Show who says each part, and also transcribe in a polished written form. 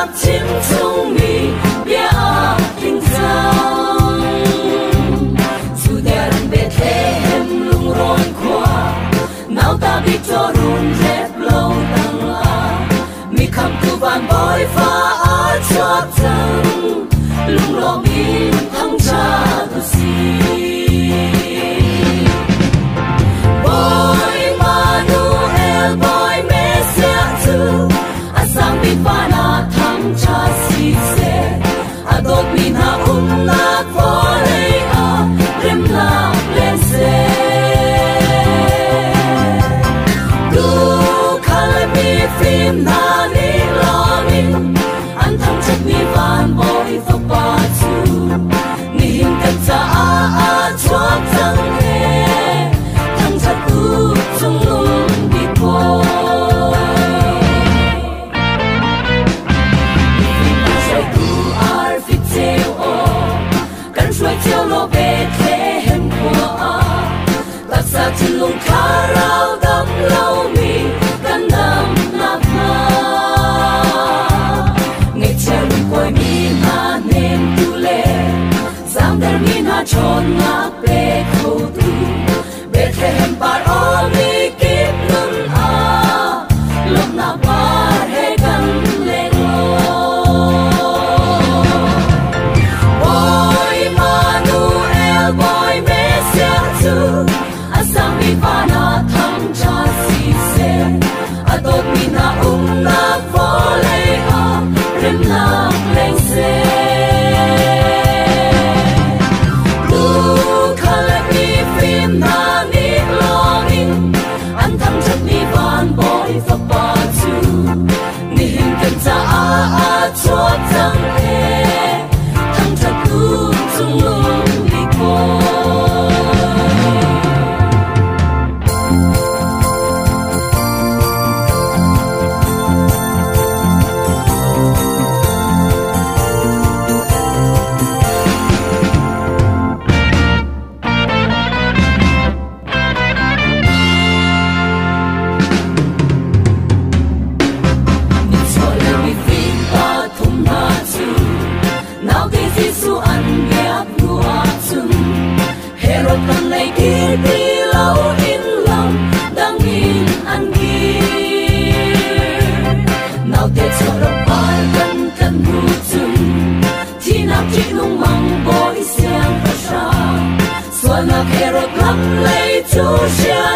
Speaker 1: ngạc chiếm chung mi bia kinh giang dù đèn bê thế em lung rôn qua nào ta biết cho run rep lâu tăng à mi khăm tu van bói pha á cho thăng lung lo mi thăng cha tu si boy Manuel boy Messiah asang mi pana thăng cha si se adot mi na na vole a rem na lên se du khale mi phim na ni lo min an thăng chất mi van boy for pa tu ni him kan cha a chua thăng he thăng chất tu chung lung bi po suy chiều lo về thế hem qua tất cả chân lung khá rau đắm lâu mi căn đắm nát ma ngày chiều mi quay mi na nem tu lệ giang đer mi na tròn ngạc bê khâu tu bê thế hem bar o mi kip nun a lúc na bar he căn lên boy Messiah tu asang mi pana thăng cha si se adot mi na na vole a rem na lên se du khale mi phim na ni lo in an thăng chất mi van boy for pa tu ni him kan cha a cho thăng he thăng chất tu chung lung Hero come late to shine.